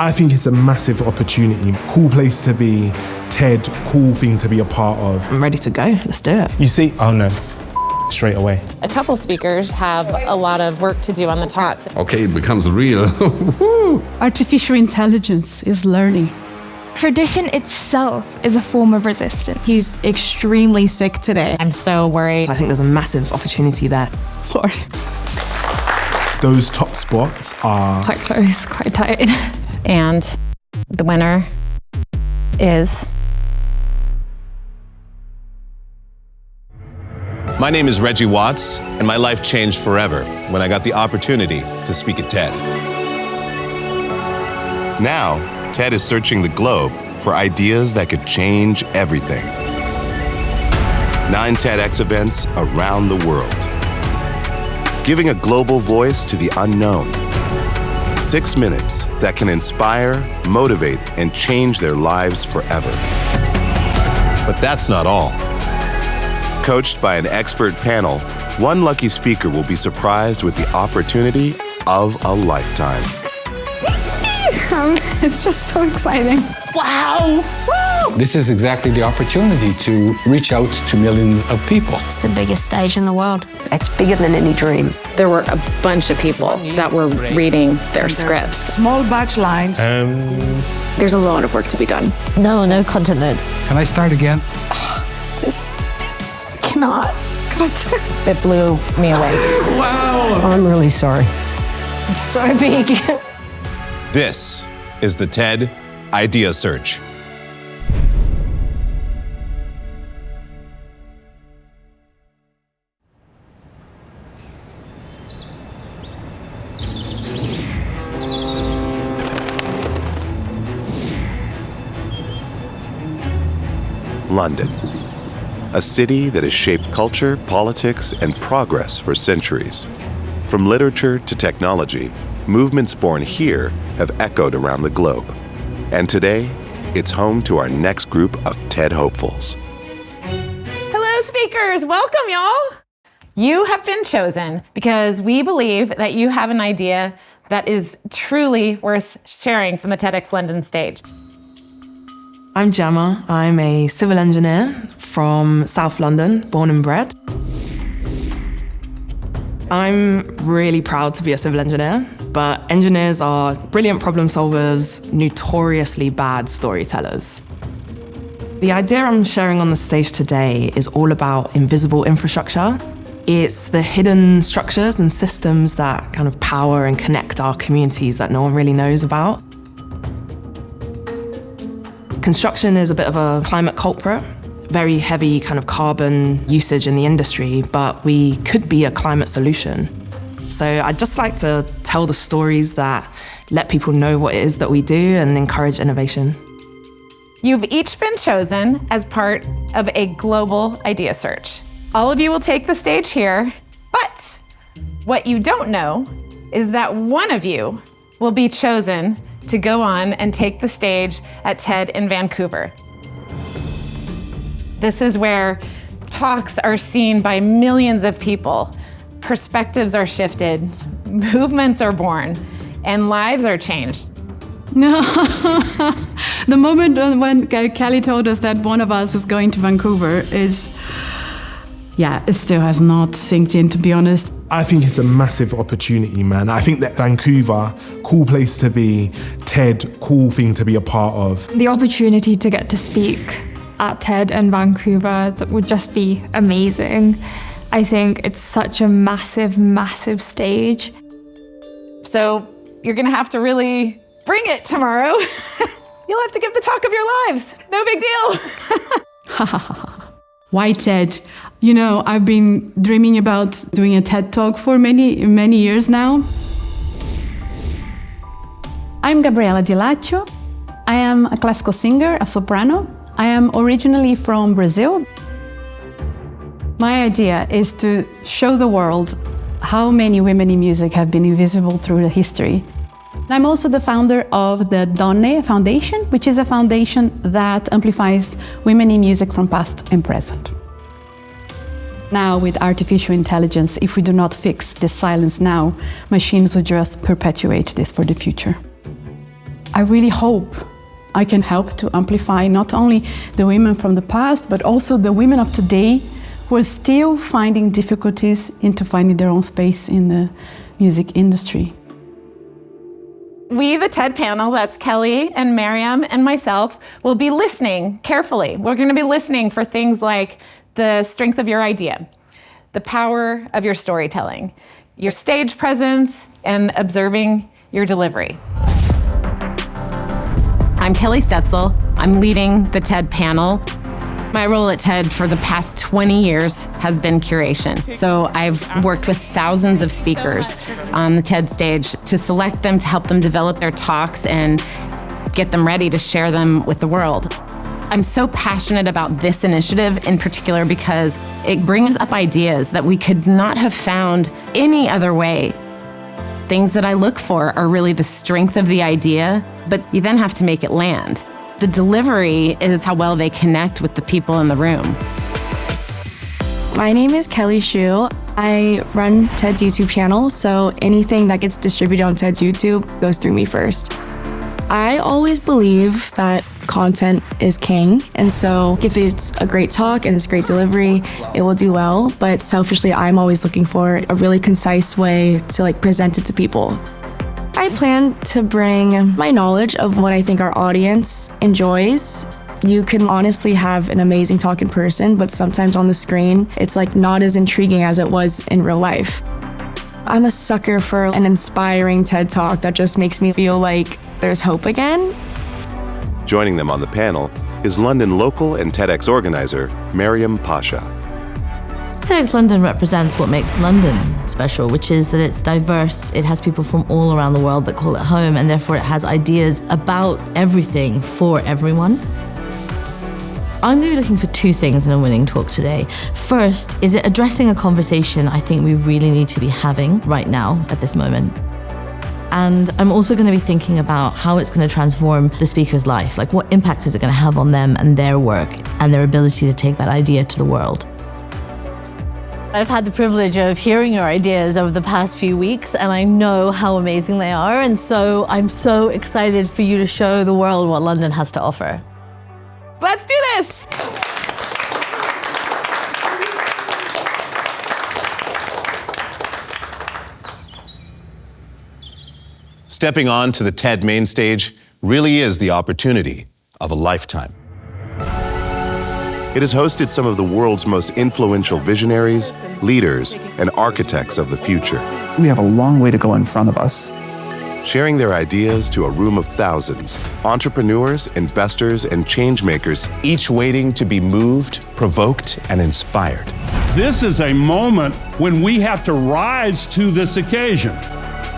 I think it's a massive opportunity. Cool place to be. TED, cool thing to be a part of. I'm ready to go. Let's do it. You see? Oh no. Straight away. A couple speakers have a lot of work to do on the talks. Okay, it becomes real. Artificial intelligence is learning. Tradition itself is a form of resistance. He's extremely sick today. I'm so worried. I think there's a massive opportunity there. Sorry. Those top spots are Quite close, quite tight. And the winner is... My name is Reggie Watts, and my life changed forever when I got the opportunity to speak at TED. Now, TED is searching the globe for ideas that could change everything. 9 TEDx events around the world, giving a global voice to the unknown. 6 minutes that can inspire, motivate, and change their lives forever. But that's not all. Coached by an expert panel, one lucky speaker will be surprised with the opportunity of a lifetime. It's just so exciting. Wow! Woo! This is exactly the opportunity to reach out to millions of people. It's the biggest stage in the world. It's bigger than any dream. There were a bunch of people that were reading their scripts. Small batch lines. There's a lot of work to be done. No content notes. Can I start again? This cannot. It blew me away. I'm really sorry. It's so big. This is the TED Idea Search. London, a city that has shaped culture, politics, and progress for centuries. From literature to technology, movements born here have echoed around the globe. And today, it's home to our next group of TED hopefuls. Hello, speakers. Welcome, y'all. You have been chosen because we believe that you have an idea that is truly worth sharing from the TEDx London stage. I'm Gemma. I'm a civil engineer from South London, born and bred. I'm really proud to be a civil engineer, but engineers are brilliant problem solvers, notoriously bad storytellers. The idea I'm sharing on the stage today is all about invisible infrastructure. It's the hidden structures and systems that kind of power and connect our communities that no one really knows about. Construction is a bit of a climate culprit, very heavy kind of carbon usage in the industry, but we could be a climate solution. So I'd just like to tell the stories that let people know what it is that we do and encourage innovation. You've each been chosen as part of a global idea search. All of you will take the stage here, but what you don't know is that one of you will be chosen to go on and take the stage at TED in Vancouver. This is where talks are seen by millions of people, perspectives are shifted, movements are born, and lives are changed. No. The moment when Kelly told us that one of us is going to Vancouver it still has not sinked in, to be honest. I think it's a massive opportunity, man. I think that Vancouver, cool place to be. TED, cool thing to be a part of. The opportunity to get to speak at TED in Vancouver, that would just be amazing. I think it's such a massive, massive stage. So you're gonna have to really bring it tomorrow. You'll have to give the talk of your lives. No big deal. Why TED? You know, I've been dreaming about doing a TED Talk for many, many years now. I'm Gabriela Di Laccio. I am a classical singer, a soprano. I am originally from Brazil. My idea is to show the world how many women in music have been invisible through the history. I'm also the founder of the Donne Foundation, which is a foundation that amplifies women in music from past and present. Now, with artificial intelligence, if we do not fix this silence now, machines will just perpetuate this for the future. I really hope I can help to amplify not only the women from the past, but also the women of today who are still finding difficulties into finding their own space in the music industry. We, the TED panel, that's Kelly and Miriam and myself, will be listening carefully. We're going to be listening for things like the strength of your idea, the power of your storytelling, your stage presence, and observing your delivery. I'm Kelly Stetzel. I'm leading the TED panel. My role at TED for the past 20 years has been curation. So I've worked with thousands of speakers on the TED stage to select them, to help them develop their talks and get them ready to share them with the world. I'm so passionate about this initiative in particular because it brings up ideas that we could not have found any other way. Things that I look for are really the strength of the idea, but you then have to make it land. The delivery is how well they connect with the people in the room. My name is Kelly Shu. I run TED's YouTube channel, so anything that gets distributed on TED's YouTube goes through me first. I always believe that content is king, and so if it's a great talk and it's great delivery, it will do well, but selfishly, I'm always looking for a really concise way to present it to people. I plan to bring my knowledge of what I think our audience enjoys. You can honestly have an amazing talk in person, but sometimes on the screen, it's not as intriguing as it was in real life. I'm a sucker for an inspiring TED Talk that just makes me feel like there's hope again. Joining them on the panel is London local and TEDx organizer, Mariam Pasha. TEDx London represents what makes London special, which is that it's diverse, it has people from all around the world that call it home, and therefore it has ideas about everything for everyone. I'm going to be looking for two things in a winning talk today. First, is it addressing a conversation I think we really need to be having right now at this moment? And I'm also going to be thinking about how it's going to transform the speaker's life. What impact is it going to have on them and their work and their ability to take that idea to the world? I've had the privilege of hearing your ideas over the past few weeks, and I know how amazing they are. And so I'm so excited for you to show the world what London has to offer. Let's do this! Stepping on to the TED main stage really is the opportunity of a lifetime. It has hosted some of the world's most influential visionaries, leaders, and architects of the future. We have a long way to go in front of us. Sharing their ideas to a room of thousands, entrepreneurs, investors, and changemakers, each waiting to be moved, provoked, and inspired. This is a moment when we have to rise to this occasion.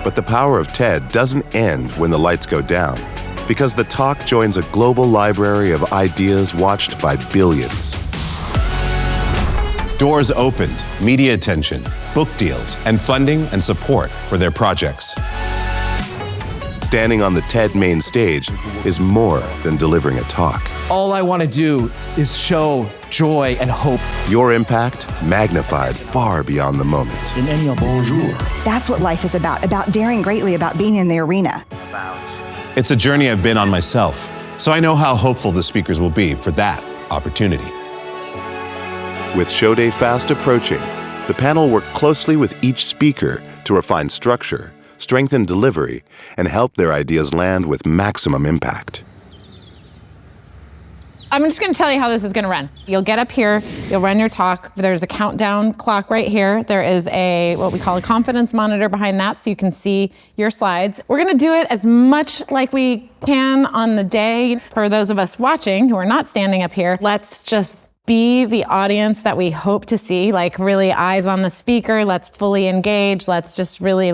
But the power of TED doesn't end when the lights go down, because the talk joins a global library of ideas watched by billions. Doors opened, media attention, book deals, and funding and support for their projects. Standing on the TED main stage is more than delivering a talk. All I want to do is show joy and hope. Your impact magnified far beyond the moment. Bonjour. That's what life is about daring greatly, about being in the arena. It's a journey I've been on myself, so I know how hopeful the speakers will be for that opportunity. With show day fast approaching, the panel worked closely with each speaker to refine structure, strengthen delivery, and help their ideas land with maximum impact. I'm just going to tell you how this is going to run. You'll get up here, you'll run your talk. There's a countdown clock right here. There is what we call a confidence monitor behind that, so you can see your slides. We're going to do it as much like we can on the day. For those of us watching who are not standing up here, let's just be the audience that we hope to see, really eyes on the speaker. Let's fully engage. Let's just really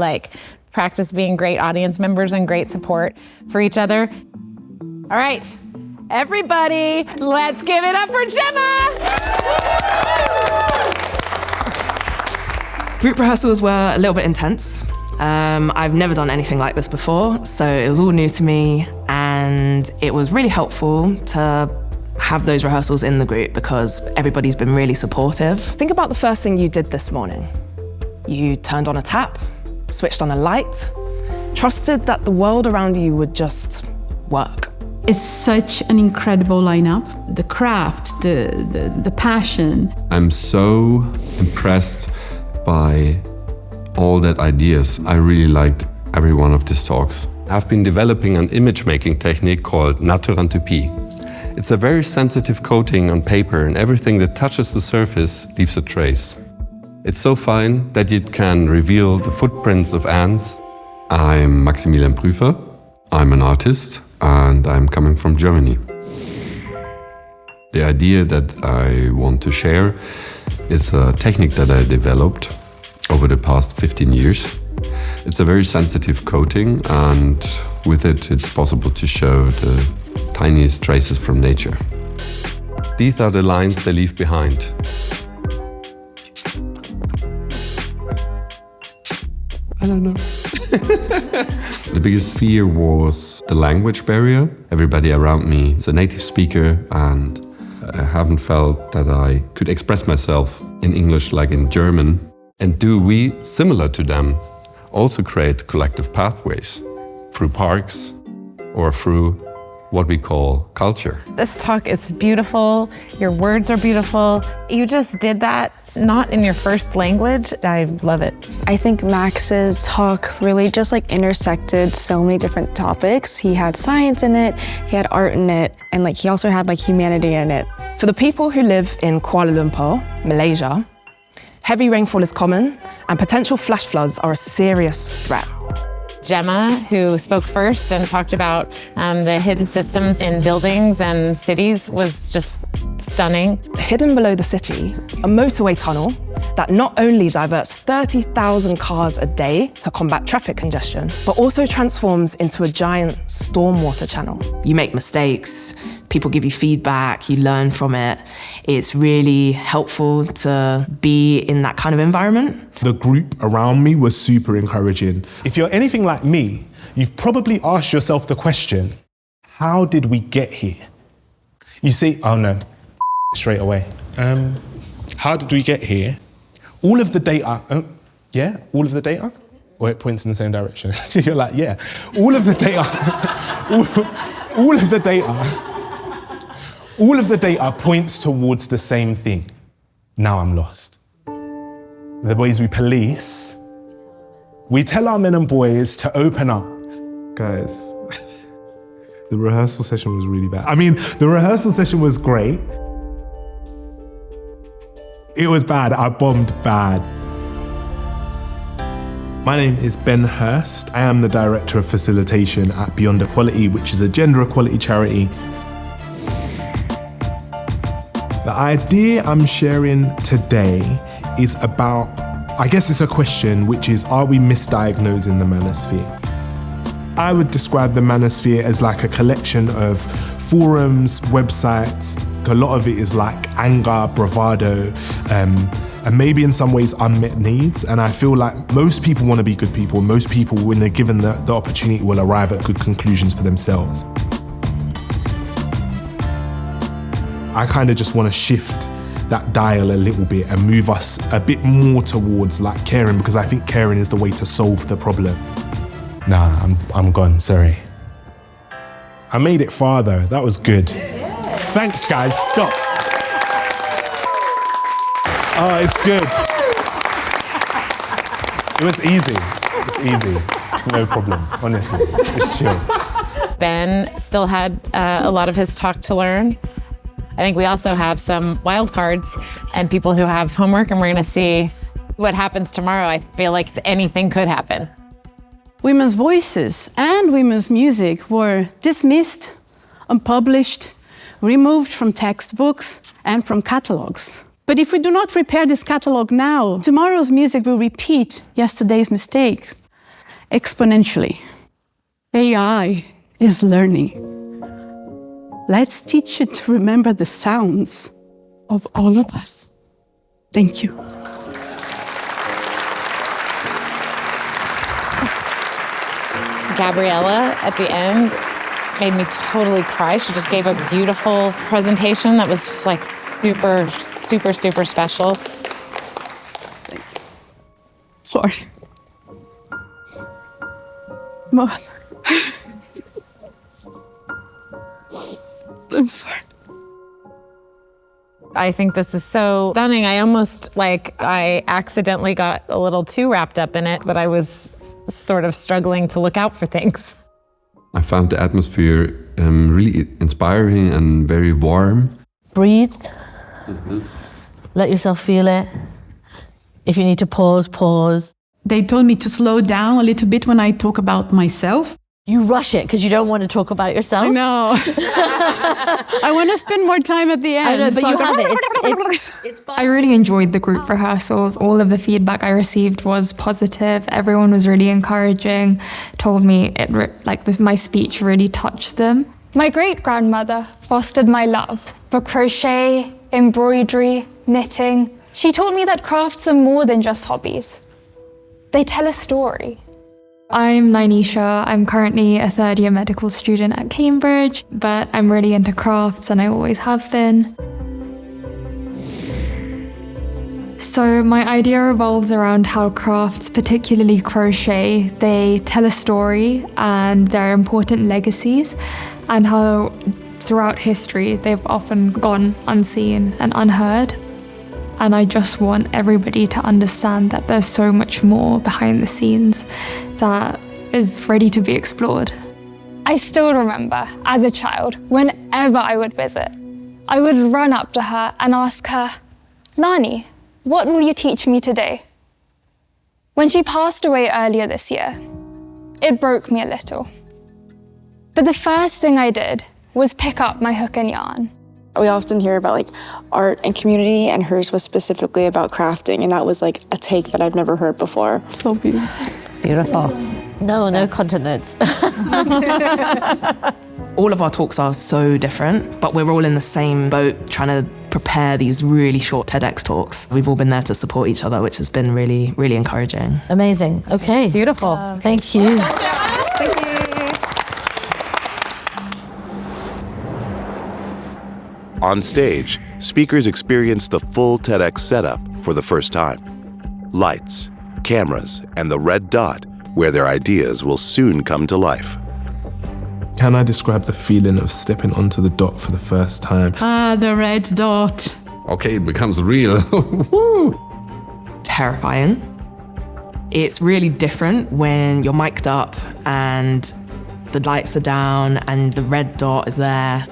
practice being great audience members and great support for each other. All right. Everybody, let's give it up for Gemma! Group rehearsals were a little bit intense. I've never done anything like this before, so it was all new to me, and it was really helpful to have those rehearsals in the group because everybody's been really supportive. Think about the first thing you did this morning. You turned on a tap, switched on a light, trusted that the world around you would just work. It's such an incredible lineup. The craft, the passion. I'm so impressed by all that ideas. I really liked every one of these talks. I've been developing an image-making technique called naturantopie. It's a very sensitive coating on paper, and everything that touches the surface leaves a trace. It's so fine that it can reveal the footprints of ants. I'm Maximilian Prüfer. I'm an artist, and I'm coming from Germany. The idea that I want to share is a technique that I developed over the past 15 years. It's a very sensitive coating, and with it, it's possible to show the tiniest traces from nature. These are the lines they leave behind. I don't know. The biggest fear was the language barrier. Everybody around me is a native speaker, and I haven't felt that I could express myself in English like in German. And do we, similar to them, also create collective pathways through parks or through what we call culture? This talk is beautiful. Your words are beautiful. You just did that not in your first language. I love it. I think Max's talk really just like intersected so many different topics. He had science in it, he had art in it, and like he also had like humanity in it. For the people who live in Kuala Lumpur, Malaysia, heavy rainfall is common and potential flash floods are a serious threat. Gemma, who spoke first and talked about the hidden systems in buildings and cities, was just stunning. Hidden below the city, a motorway tunnel that not only diverts 30,000 cars a day to combat traffic congestion, but also transforms into a giant stormwater channel. You make mistakes, people give you feedback, you learn from it. It's really helpful to be in that kind of environment. The group around me was super encouraging. If you're anything like me, you've probably asked yourself the question, how did we get here? You see, oh no, straight away. How did we get here? All of the data, all of the data? Or it points in the same direction. You're like, yeah, all of the data, all of the data, all of the data points towards the same thing. Now I'm lost. The ways we police, we tell our men and boys to open up. Guys, the rehearsal session was really bad. I mean, the rehearsal session was great. It was bad, I bombed bad. My name is Ben Hurst. I am the Director of Facilitation at Beyond Equality, which is a gender equality charity. The idea I'm sharing today is about, I guess it's a question, which is, are we misdiagnosing the manosphere? I would describe the manosphere as like a collection of forums, websites. A lot of it is like anger, bravado, and maybe in some ways unmet needs. And I feel like most people want to be good people. Most people, when they're given the opportunity, will arrive at good conclusions for themselves. I kind of just want to shift that dial a little bit and move us a bit more towards like caring, because I think caring is the way to solve the problem. Nah, I'm gone, sorry. I made it far though, that was good. Thanks guys, stop. Oh, it's good. It was easy, no problem, honestly, it's chill. Ben still had a lot of his talk to learn. I think we also have some wild cards and people who have homework, and we're gonna see what happens tomorrow. I feel like anything could happen. Women's voices and women's music were dismissed, unpublished, removed from textbooks and from catalogs. But if we do not repair this catalog now, tomorrow's music will repeat yesterday's mistake exponentially. AI is learning. Let's teach it to remember the sounds of all of us. Thank you. Gabriella, at the end, made me totally cry. She just gave a beautiful presentation that was just like super, super, super special. Sorry. But I'm sorry. I think this is so stunning. I accidentally got a little too wrapped up in it, but I was sort of struggling to look out for things. I found the atmosphere really inspiring and very warm. Breathe. Let yourself feel it. If you need to pause, pause. They told me to slow down a little bit when I talk about myself. You rush it because you don't want to talk about yourself. I know. I want to spend more time at the end. I know, but so you have it. It's fine. I really enjoyed the group rehearsals. All of the feedback I received was positive. Everyone was really encouraging, told me my speech really touched them. My great-grandmother fostered my love for crochet, embroidery, knitting. She taught me that crafts are more than just hobbies. They tell a story. I'm Nynisha. I'm currently a third-year medical student at Cambridge, but I'm really into crafts and I always have been. So my idea revolves around how crafts, particularly crochet, they tell a story and they're important legacies, and how throughout history they've often gone unseen and unheard. And I just want everybody to understand that there's so much more behind the scenes that is ready to be explored. I still remember, as a child, whenever I would visit, I would run up to her and ask her, "Nani, what will you teach me today?" When she passed away earlier this year, it broke me a little. But the first thing I did was pick up my hook and yarn. We often hear about art and community, and hers was specifically about crafting, and that was a take that I've never heard before. So beautiful. Beautiful. No content notes. All of our talks are so different, but we're all in the same boat trying to prepare these really short TEDx talks. We've all been there to support each other, which has been really, really encouraging. Amazing. Okay. Beautiful. Thank you. On stage, speakers experience the full TEDx setup for the first time. Lights, cameras, and the red dot where their ideas will soon come to life. Can I describe the feeling of stepping onto the dot for the first time? The red dot. Okay, it becomes real. Woo! Terrifying. It's really different when you're mic'd up and the lights are down and the red dot is there.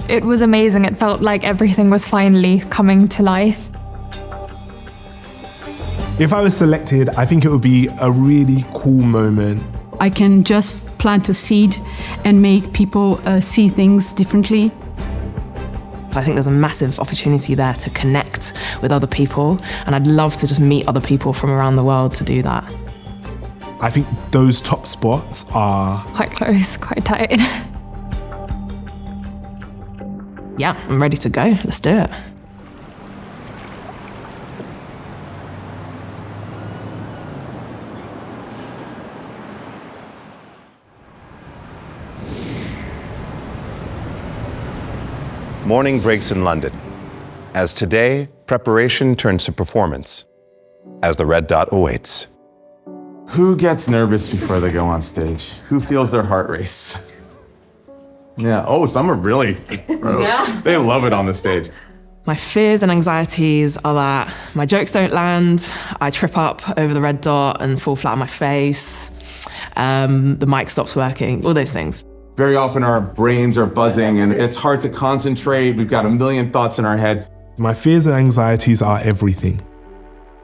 It was amazing. It felt like everything was finally coming to life. If I was selected, I think it would be a really cool moment. I can just plant a seed and make people see things differently. I think there's a massive opportunity there to connect with other people, and I'd love to just meet other people from around the world to do that. I think those top spots are quite close, quite tight. Yeah, I'm ready to go. Let's do it. Morning breaks in London. As today, preparation turns to performance. As the red dot awaits. Who gets nervous before they go on stage? Who feels their heart race? Yeah, oh, some are really pros. Yeah. They love it on the stage. My fears and anxieties are that my jokes don't land, I trip up over the red dot and fall flat on my face, the mic stops working, all those things. Very often our brains are buzzing and it's hard to concentrate. We've got a million thoughts in our head. My fears and anxieties are everything.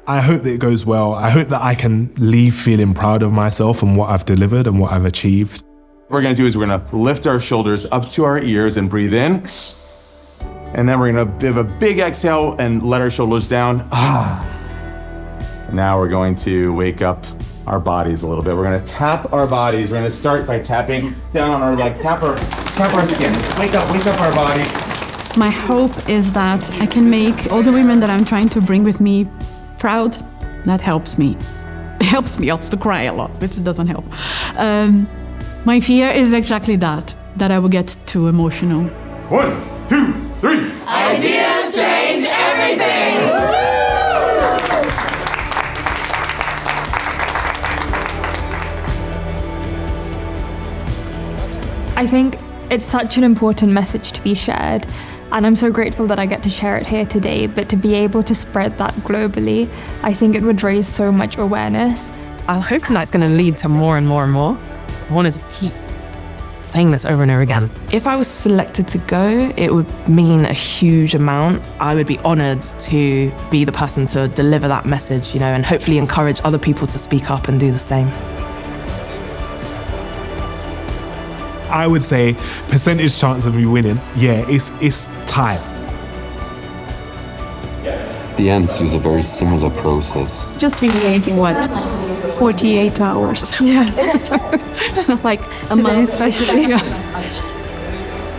I hope that it goes well. I hope that I can leave feeling proud of myself and what I've delivered and what I've achieved. What we're gonna do is we're gonna lift our shoulders up to our ears and breathe in. And then we're gonna give a big exhale and let our shoulders down. Now we're going to wake up our bodies a little bit. We're gonna tap our bodies. We're gonna start by tapping down on our leg, tap our skin. Wake up our bodies. My hope is that I can make all the women that I'm trying to bring with me proud. That helps me. It helps me also to cry a lot, which doesn't help. My fear is exactly that I will get too emotional. 1, 2, 3. Ideas change everything! I think It's such an important message to be shared, and I'm so grateful that I get to share it here today, but to be able to spread that globally, I think it would raise so much awareness. I'm hoping that's going to lead to more and more and more. I want to just keep saying this over and over again. If I was selected to go, it would mean a huge amount. I would be honored to be the person to deliver that message, and hopefully encourage other people to speak up and do the same. I would say percentage chance of me winning, it's tight. The answer is a very similar process. Just been waiting, 48 hours. Yeah. Like a month, especially.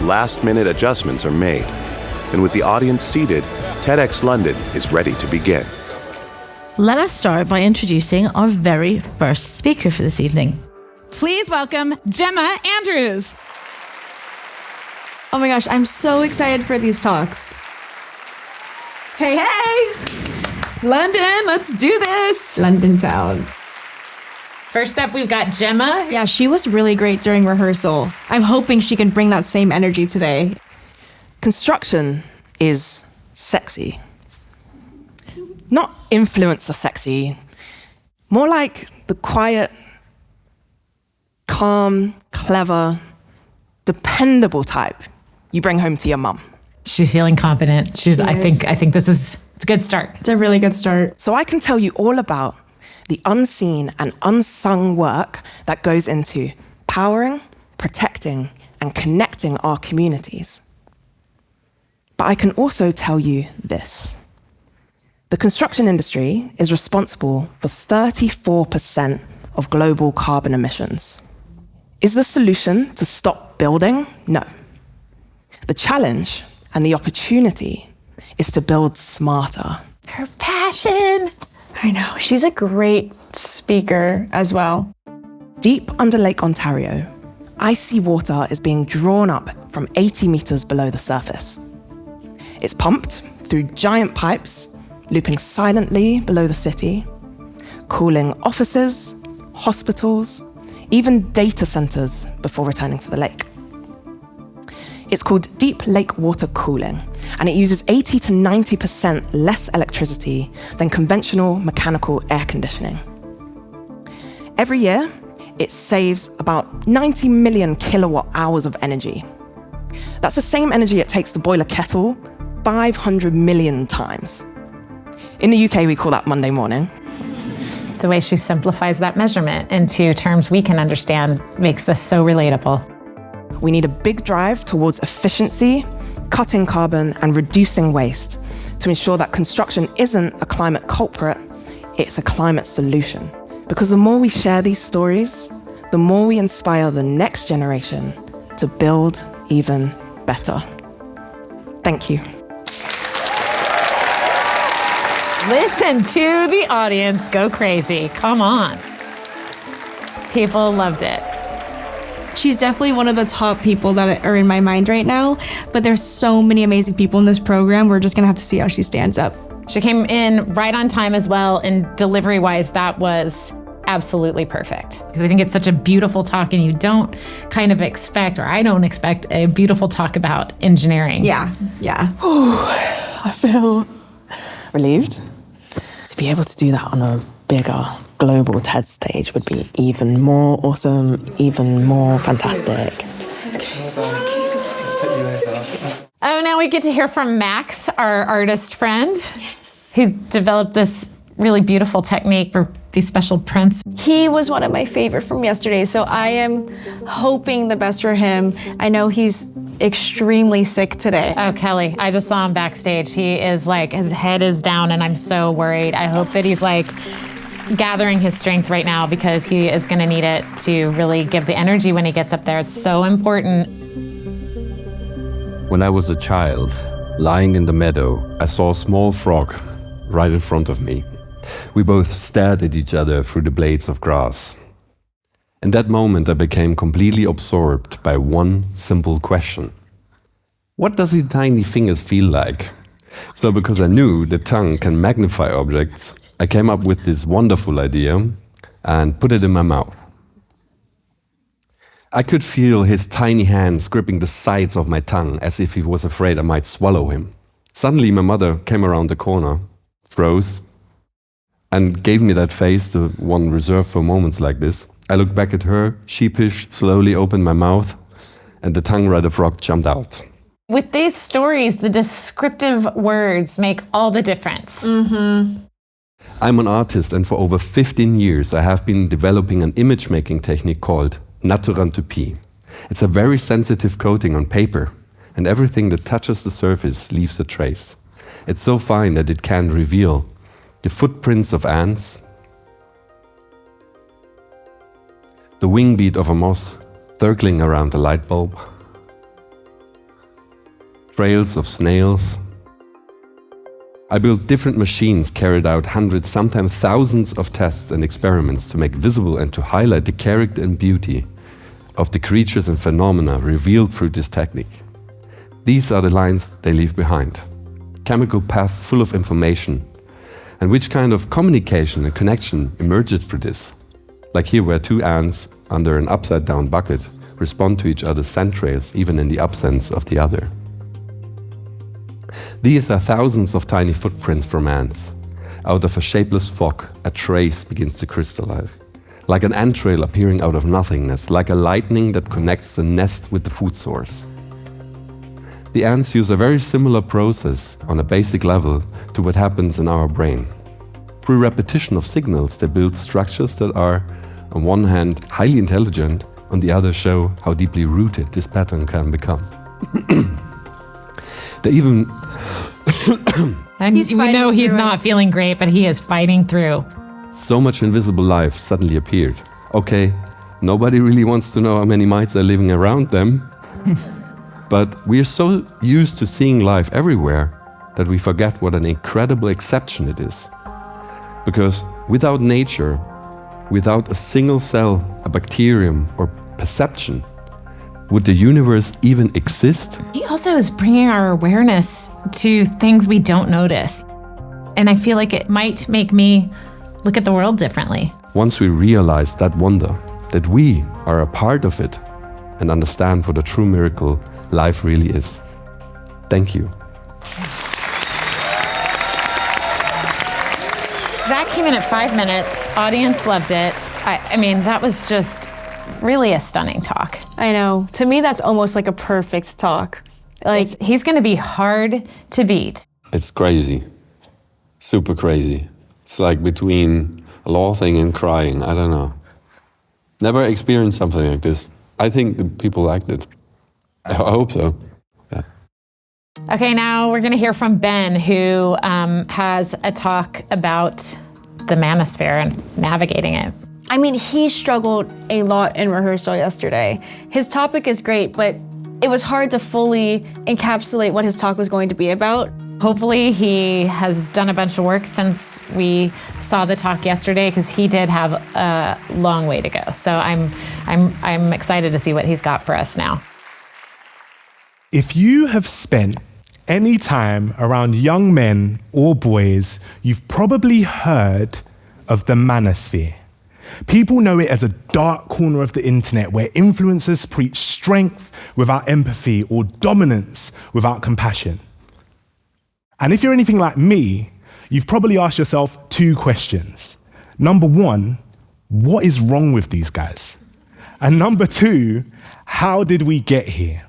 Last-minute adjustments are made, and with the audience seated, TEDx London is ready to begin. Let us start by introducing our very first speaker for this evening. Please welcome Gemma Andrews. Oh my gosh, I'm so excited for these talks. Hey, London, let's do this. London town. First up, we've got Gemma. Yeah, she was really great during rehearsals. I'm hoping she can bring that same energy today. Construction is sexy. Not influencer sexy, more like the quiet, calm, clever, dependable type you bring home to your mum. She's feeling confident. I think it's a good start. It's a really good start. So I can tell you all about the unseen and unsung work that goes into powering, protecting, and connecting our communities. But I can also tell you this. The construction industry is responsible for 34% of global carbon emissions. Is the solution to stop building? No. The challenge and the opportunity is to build smarter. Her passion. I know, she's a great speaker as well. Deep under Lake Ontario, icy water is being drawn up from 80 meters below the surface. It's pumped through giant pipes, looping silently below the city, cooling offices, hospitals, even data centers before returning to the lake. It's called deep lake water cooling, and it uses 80 to 90% less electricity than conventional mechanical air conditioning. Every year, it saves about 90 million kilowatt hours of energy. That's the same energy it takes to boil a kettle 500 million times. In the UK, we call that Monday morning. The way she simplifies that measurement into terms we can understand makes this so relatable. We need a big drive towards efficiency, cutting carbon, and reducing waste to ensure that construction isn't a climate culprit, it's a climate solution. Because the more we share these stories, the more we inspire the next generation to build even better. Thank you. Listen to the audience go crazy. Come on. People loved it. She's definitely one of the top people that are in my mind right now, but there's so many amazing people in this program. We're just gonna have to see how she stands up. She came in right on time as well, and delivery-wise, that was absolutely perfect. Because I think it's such a beautiful talk, and you don't kind of expect, or I don't expect, a beautiful talk about engineering. Yeah. I feel relieved. To be able to do that on a bigger global TED stage would be even more awesome, even more fantastic. Oh, now we get to hear from Max, our artist friend. Yes. Who's developed this really beautiful technique for these special prints. He was one of my favorite from yesterday, so I am hoping the best for him. I know he's extremely sick today. Oh, Kelly, I just saw him backstage. He is like, his head is down, and I'm so worried. I hope that he's like gathering his strength right now, because he is gonna need it to really give the energy when he gets up there. It's so important. When I was a child, lying in the meadow, I saw a small frog right in front of me. We both stared at each other through the blades of grass. In that moment, I became completely absorbed by one simple question. What does his tiny fingers feel like? So because I knew the tongue can magnify objects, I came up with this wonderful idea and put it in my mouth. I could feel his tiny hands gripping the sides of my tongue as if he was afraid I might swallow him. Suddenly my mother came around the corner, froze, and gave me that face, the one reserved for moments like this. I looked back at her, sheepish, slowly opened my mouth, and the tongue-rider frog jumped out. With these stories, the descriptive words make all the difference. I'm an artist, and for over 15 years I have been developing an image-making technique called naturantopie. It's a very sensitive coating on paper, and everything that touches the surface leaves a trace. It's so fine that it can reveal the footprints of ants, the wing beat of a moth circling around a light bulb, trails of snails. I built different machines, carried out hundreds, sometimes thousands of tests and experiments to make visible and to highlight the character and beauty of the creatures and phenomena revealed through this technique. These are the lines they leave behind. Chemical path full of information. And which kind of communication and connection emerges through this? Like here where two ants under an upside down bucket respond to each other's scent trails even in the absence of the other. These are thousands of tiny footprints from ants. Out of a shapeless fog, a trace begins to crystallize. Like an ant trail appearing out of nothingness, like a lightning that connects the nest with the food source. The ants use a very similar process on a basic level to what happens in our brain. Through repetition of signals, they build structures that are, on one hand, highly intelligent, on the other show how deeply rooted this pattern can become. They even... And we know he's not feeling great, but he is fighting through. So much invisible life suddenly appeared. Okay, nobody really wants to know how many mites are living around them. But we are so used to seeing life everywhere that we forget what an incredible exception it is. Because without nature, without a single cell, a bacterium, or perception, would the universe even exist? He also is bringing our awareness to things we don't notice. And I feel like it might make me look at the world differently. Once we realize that wonder, that we are a part of it, and understand what a true miracle life really is. Thank you. That came in at 5 minutes. Audience loved it. I mean, that was just really a stunning talk. I know. To me, that's almost like a perfect talk. Like, he's going to be hard to beat. It's crazy. Super crazy. It's like between laughing and crying. I don't know. Never experienced something like this. I think the people liked it. I hope so. Yeah. Okay, now we're going to hear from Ben, who has a talk about the manosphere and navigating it. I mean, he struggled a lot in rehearsal yesterday. His topic is great, but it was hard to fully encapsulate what his talk was going to be about. Hopefully he has done a bunch of work since we saw the talk yesterday, because he did have a long way to go. So I'm excited to see what he's got for us now. If you have spent any time around young men or boys, you've probably heard of the manosphere. People know it as a dark corner of the internet where influencers preach strength without empathy or dominance without compassion. And if you're anything like me, you've probably asked yourself 2 questions. Number 1, what is wrong with these guys? And number 2, how did we get here?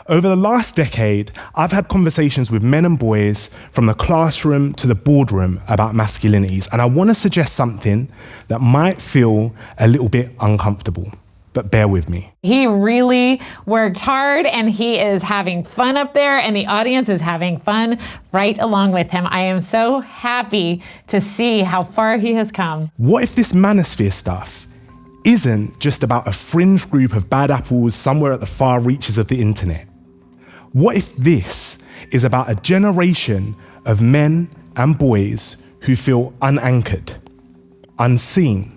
Over the last decade, I've had conversations with men and boys from the classroom to the boardroom about masculinities, and I want to suggest something that might feel a little bit uncomfortable, but bear with me. He really worked hard, and he is having fun up there, and the audience is having fun right along with him. I am so happy to see how far he has come. What if this manosphere stuff isn't just about a fringe group of bad apples somewhere at the far reaches of the internet? What if this is about a generation of men and boys who feel unanchored, unseen,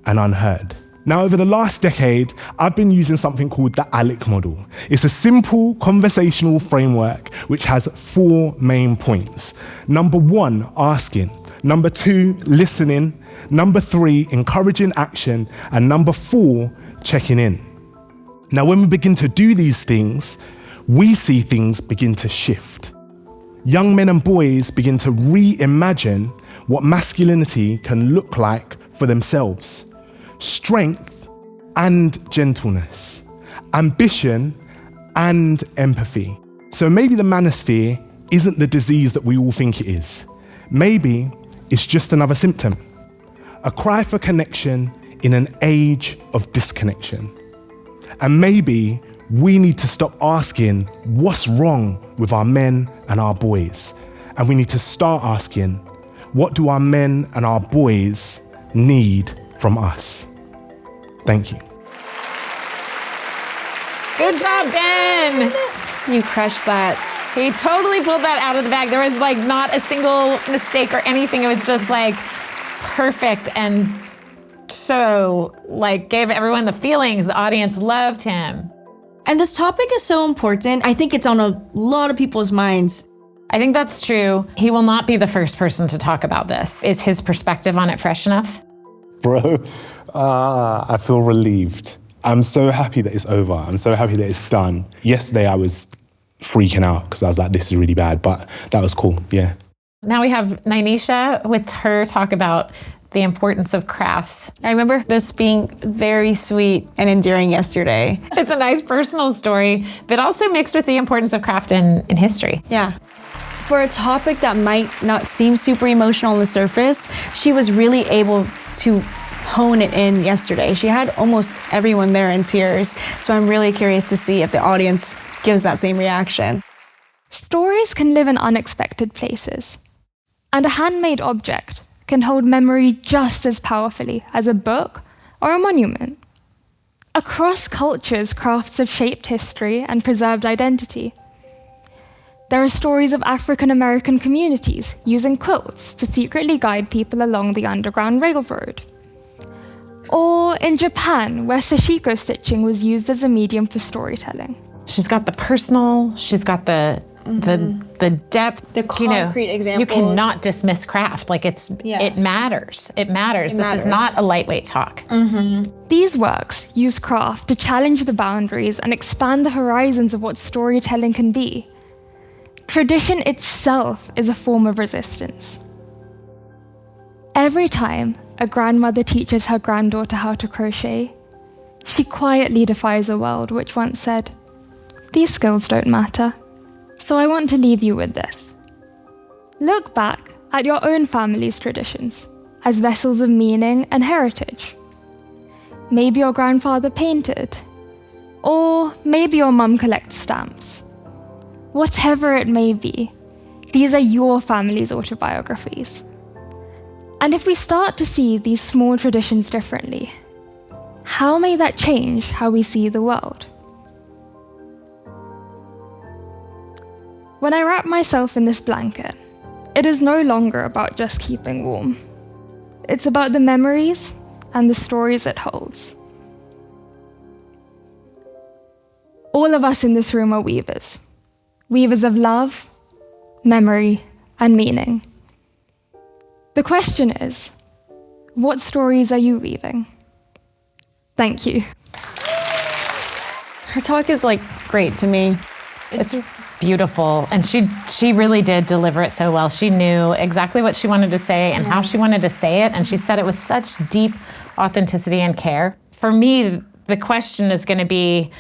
and unheard? Now, over the last decade, I've been using something called the ALEC model. It's a simple conversational framework which has 4 main points. Number 1, asking. Number 2, listening. Number 3, encouraging action. And number 4, checking in. Now, when we begin to do these things, we see things begin to shift. Young men and boys begin to reimagine what masculinity can look like for themselves. Strength and gentleness, ambition and empathy. So maybe the manosphere isn't the disease that we all think it is. Maybe it's just another symptom, a cry for connection in an age of disconnection. And maybe we need to stop asking what's wrong with our men and our boys. And we need to start asking, what do our men and our boys need from us? Thank you. Good job, Ben. You crushed that. He totally pulled that out of the bag. There was like not a single mistake or anything. It was just like perfect and so like gave everyone the feelings. The audience loved him. And this topic is so important. I think it's on a lot of people's minds. I think that's true. He will not be the first person to talk about this. Is his perspective on it fresh enough? Bro, I feel relieved. I'm so happy that it's over. I'm so happy that it's done. Yesterday I was freaking out because I was like, this is really bad, but that was cool, yeah. Now we have Nynisha with her talk about the importance of crafts. I remember this being very sweet and endearing yesterday. It's a nice personal story, but also mixed with the importance of craft in history. Yeah. For a topic that might not seem super emotional on the surface, she was really able to hone it in yesterday. She had almost everyone there in tears. So I'm really curious to see if the audience gives that same reaction. Stories can live in unexpected places, and a handmade object can hold memory just as powerfully as a book or a monument. Across cultures, crafts have shaped history and preserved identity. There are stories of African American communities using quilts to secretly guide people along the Underground Railroad. Or in Japan, where sashiko stitching was used as a medium for storytelling. She's got the personal, she's got the depth, the concrete examples. You cannot dismiss craft. Like it matters. It matters. This is not a lightweight talk. These works use craft to challenge the boundaries and expand the horizons of what storytelling can be. Tradition itself is a form of resistance. Every time a grandmother teaches her granddaughter how to crochet, she quietly defies a world which once said, "These skills don't matter." So I want to leave you with this. Look back at your own family's traditions as vessels of meaning and heritage. Maybe your grandfather painted, or maybe your mum collects stamps. Whatever it may be, these are your family's autobiographies. And if we start to see these small traditions differently, how may that change how we see the world? When I wrap myself in this blanket, it is no longer about just keeping warm. It's about the memories and the stories it holds. All of us in this room are weavers. Weavers of love, memory, and meaning. The question is, what stories are you weaving? Thank you. Her talk is like great to me. It's beautiful, and she really did deliver it so well. She knew exactly what she wanted to say and how she wanted to say it, and she said it with such deep authenticity and care. For me, the question is going to be,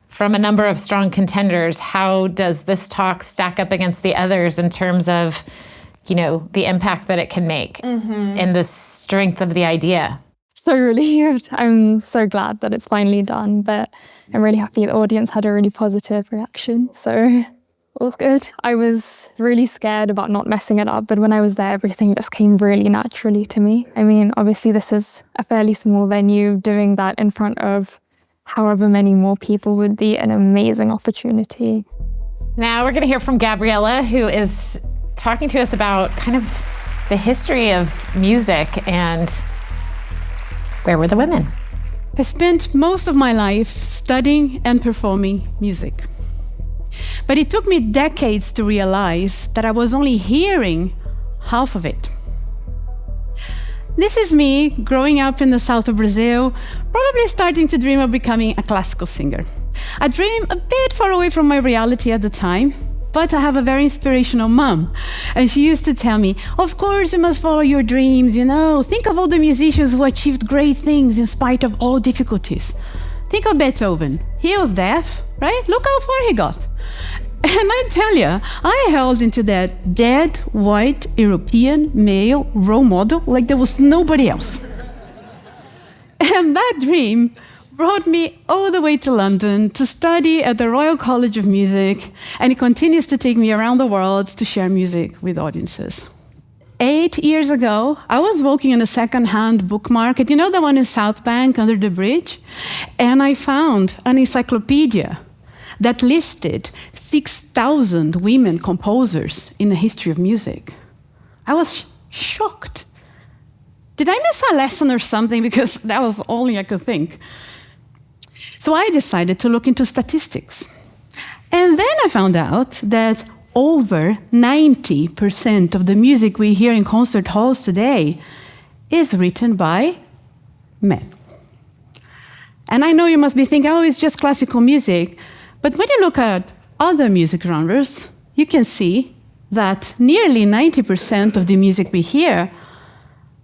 from a number of strong contenders, how does this talk stack up against the others in terms of, you know, the impact that it can make and the strength of the idea? So relieved. I'm so glad that it's finally done, but I'm really happy the audience had a really positive reaction. So it was good. I was really scared about not messing it up, but when I was there, everything just came really naturally to me. I mean, obviously this is a fairly small venue. Doing that in front of however many more people would be an amazing opportunity. Now we're going to hear from Gabriella, who is talking to us about kind of the history of music and where were the women? I spent most of my life studying and performing music. But it took me decades to realize that I was only hearing half of it. This is me growing up in the south of Brazil, probably starting to dream of becoming a classical singer. A dream a bit far away from my reality at the time, but I have a very inspirational mom. And she used to tell me, of course you must follow your dreams, you know. Think of all the musicians who achieved great things in spite of all difficulties. Think of Beethoven. He was deaf, right? Look how far he got. And I tell you, I held into that dead, white, European, male role model like there was nobody else. And that dream brought me all the way to London to study at the Royal College of Music, and it continues to take me around the world to share music with audiences. 8 years ago, I was walking in a second-hand book market, you know the one in South Bank under the bridge? And I found an encyclopedia that listed 6,000 women composers in the history of music. I was shocked. Did I miss a lesson or something? Because that was all I could think. So I decided to look into statistics. And then I found out that over 90% of the music we hear in concert halls today is written by men. And I know you must be thinking, oh, it's just classical music. But when you look at other music genres, you can see that nearly 90% of the music we hear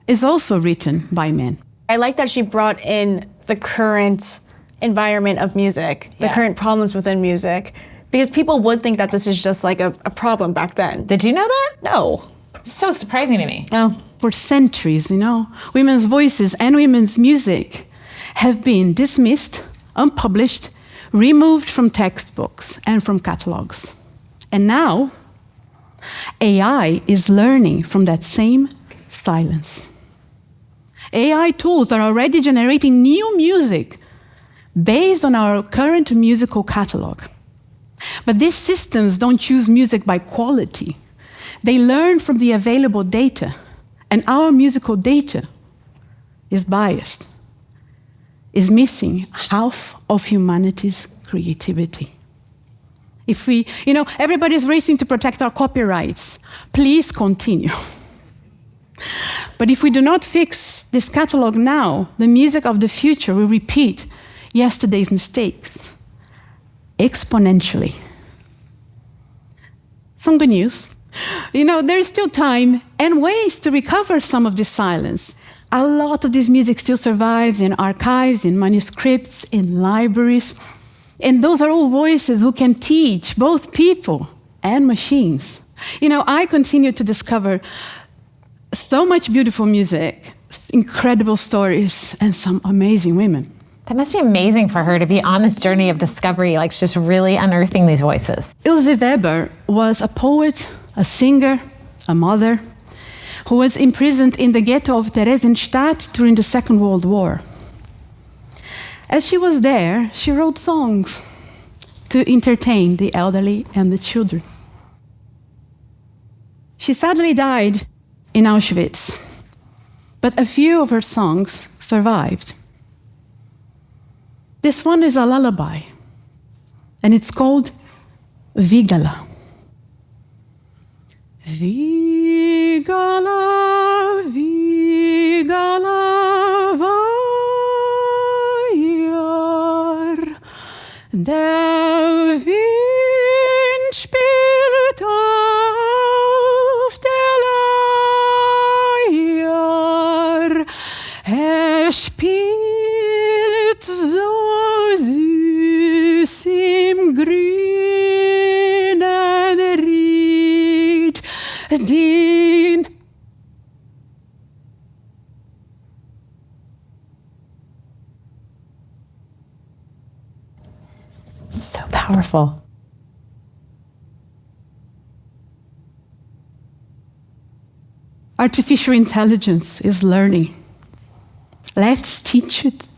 is also written by men. I like that she brought in the current environment of music, the current problems within music, because people would think that this is just like a problem back then. Did you know that? No. So surprising to me. Oh. For centuries, you know, women's voices and women's music have been dismissed, unpublished, removed from textbooks and from catalogs. And now, AI is learning from that same silence. AI tools are already generating new music based on our current musical catalog. But these systems don't choose music by quality. They learn from the available data, and our musical data is biased, is missing half of humanity's creativity. If we, you know, everybody's racing to protect our copyrights. Please continue. But if we do not fix this catalog now, the music of the future will repeat yesterday's mistakes exponentially. Some good news. You know, there is still time and ways to recover some of this silence. A lot of this music still survives in archives, in manuscripts, in libraries. And those are all voices who can teach both people and machines. You know, I continue to discover so much beautiful music, incredible stories, and some amazing women. That must be amazing for her to be on this journey of discovery, like just really unearthing these voices. Ilse Weber was a poet, a singer, a mother, who was imprisoned in the ghetto of Theresienstadt during the Second World War. As she was there, she wrote songs to entertain the elderly and the children. She sadly died in Auschwitz, but a few of her songs survived. This one is a lullaby, and it's called Vigala. Vigala, Vigala, Vajor, der Wind spielt auf der Leier, spielt so süß im grünen Ried, den So powerful. Artificial intelligence is learning. Let's teach it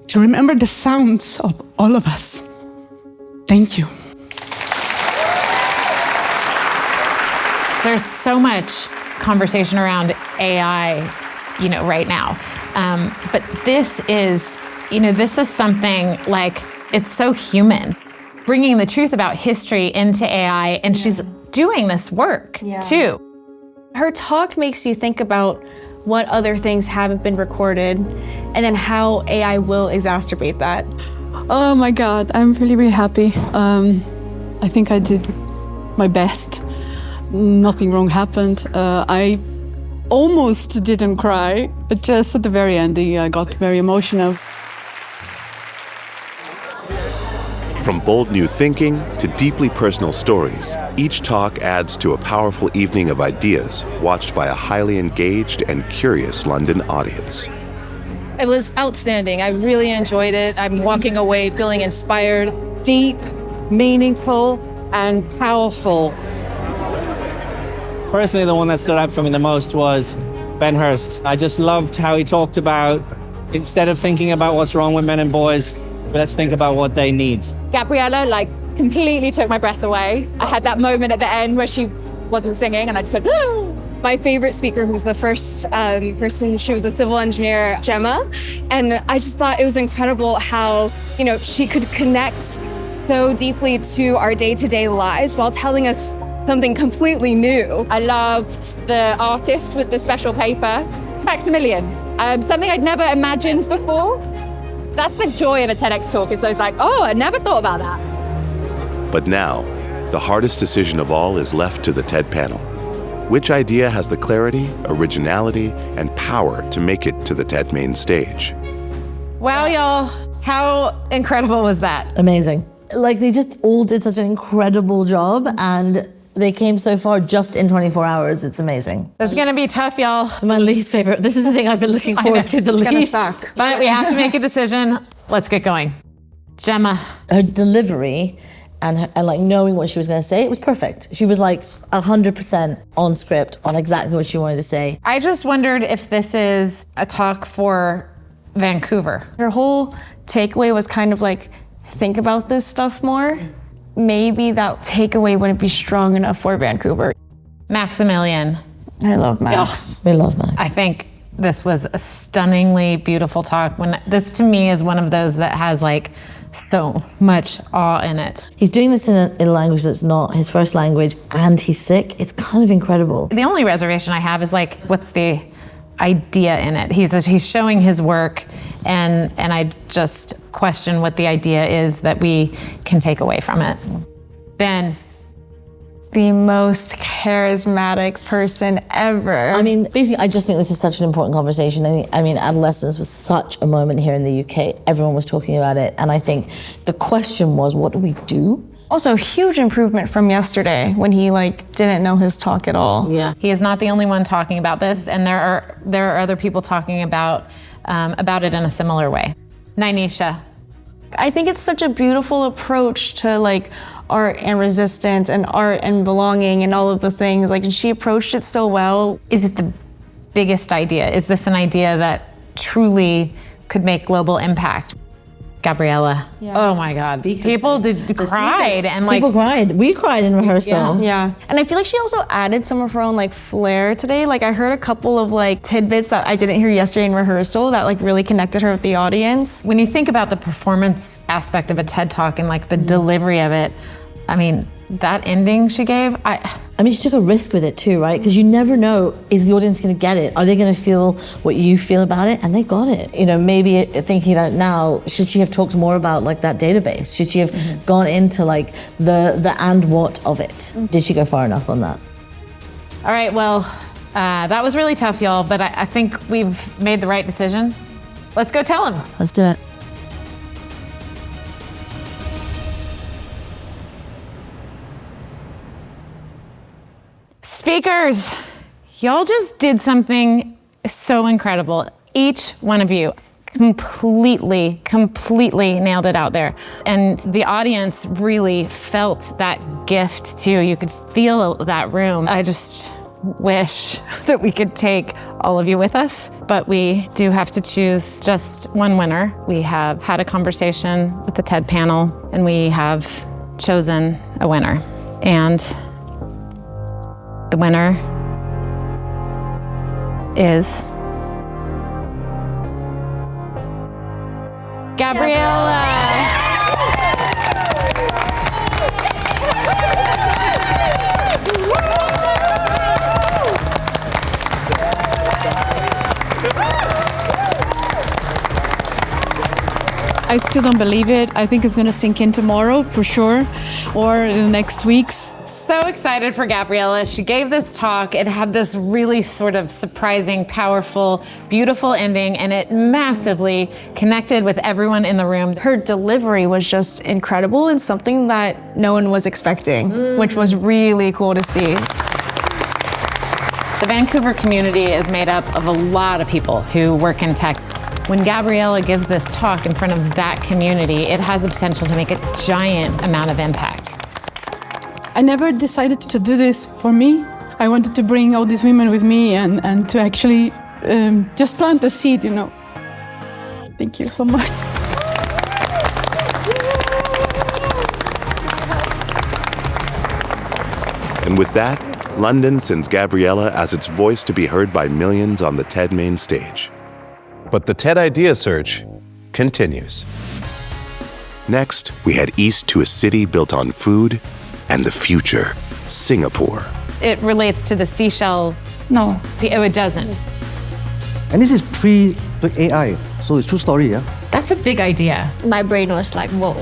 to remember the sounds of all of us. Thank you. There's so much conversation around AI, you know, right now. But this is something like, it's so human. Bringing the truth about history into AI, and she's doing this work too. Her talk makes you think about what other things haven't been recorded and then how AI will exacerbate that. Oh my God, I'm really, really happy. I think I did my best. Nothing wrong happened. I almost didn't cry, but just at the very end, I got very emotional. From bold new thinking to deeply personal stories, each talk adds to a powerful evening of ideas watched by a highly engaged and curious London audience. It was outstanding. I really enjoyed it. I'm walking away feeling inspired, deep, meaningful, and powerful. Personally, the one that stood out for me the most was Ben Hurst. I just loved how he talked about, instead of thinking about what's wrong with men and boys, let's think about what they need. Gabriella, completely took my breath away. I had that moment at the end where she wasn't singing and I just went, My favorite speaker, who was the first person, she was a civil engineer, Gemma. And I just thought it was incredible how, she could connect so deeply to our day-to-day lives while telling us something completely new. I loved the artist with the special paper, Maximilian, something I'd never imagined before. That's the joy of a TEDx talk, is those I never thought about that. But now, the hardest decision of all is left to the TED panel. Which idea has the clarity, originality, and power to make it to the TED main stage? Wow, y'all. How incredible was that? Amazing. They just all did such an incredible job, and they came so far just in 24 hours. It's amazing. It's gonna be tough, y'all. My least favorite. This is the thing I've been looking forward to the least. It's gonna suck. But we have to make a decision. Let's get going. Gemma. Her delivery and knowing what she was gonna say, it was perfect. She was 100% on script on exactly what she wanted to say. I just wondered if this is a talk for Vancouver. Her whole takeaway was kind of think about this stuff more. Maybe that takeaway wouldn't be strong enough for Vancouver. Maximilian. I love Max. We love Max. I think this was a stunningly beautiful talk. This to me is one of those that has so much awe in it. He's doing this in a language that's not his first language, and he's sick. It's kind of incredible. The only reservation I have is what's the idea in it? He's showing his work, and I just question what the idea is that we can take away from it. Ben. The most charismatic person ever. Basically, I just think this is such an important conversation. Adolescence was such a moment here in the UK. Everyone was talking about it, and I think the question was, what do we do? Also, huge improvement from yesterday when he didn't know his talk at all. Yeah. He is not the only one talking about this, and there are other people talking about it in a similar way. Nynisha. I think it's such a beautiful approach to art and resistance and art and belonging and all of the things. And she approached it so well. Is it the biggest idea? Is this an idea that truly could make global impact? Gabriella. Yeah. Oh my God. People cried and people cried. We cried in rehearsal. Yeah. And I feel she also added some of her own flair today. I heard a couple of tidbits that I didn't hear yesterday in rehearsal that really connected her with the audience. When you think about the performance aspect of a TED Talk and the delivery of it, that ending she gave, she took a risk with it too, right? Because you never know, is the audience going to get it? Are they going to feel what you feel about it? And they got it. Maybe thinking about it now, should she have talked more about that database? Should she have gone into the and what of it? Did she go far enough on that? All right, well, that was really tough, y'all, but I think we've made the right decision. Let's go tell him. Let's do it. Speakers, y'all just did something so incredible. Each one of you completely nailed it out there. And the audience really felt that gift too. You could feel that room. I just wish that we could take all of you with us, but we do have to choose just one winner. We have had a conversation with the TED panel, and we have chosen a winner. And the winner is Gabriella. I still don't believe it. I think it's going to sink in tomorrow for sure, or in the next weeks. So excited for Gabriella. She gave this talk. It had this really sort of surprising, powerful, beautiful ending, and it massively connected with everyone in the room. Her delivery was just incredible and something that no one was expecting, which was really cool to see. The Vancouver community is made up of a lot of people who work in tech. When Gabriella gives this talk in front of that community, it has the potential to make a giant amount of impact. I never decided to do this for me. I wanted to bring all these women with me and to actually just plant a seed, you know. Thank you so much. And with that, London sends Gabriella as its voice to be heard by millions on the TED main stage. But the TED Idea Search continues. Next, we head east to a city built on food and the future, Singapore. It relates to the seashell. No. Oh, it doesn't. And this is pre-AI, so it's true story, yeah? That's a big idea. My brain was like, whoa.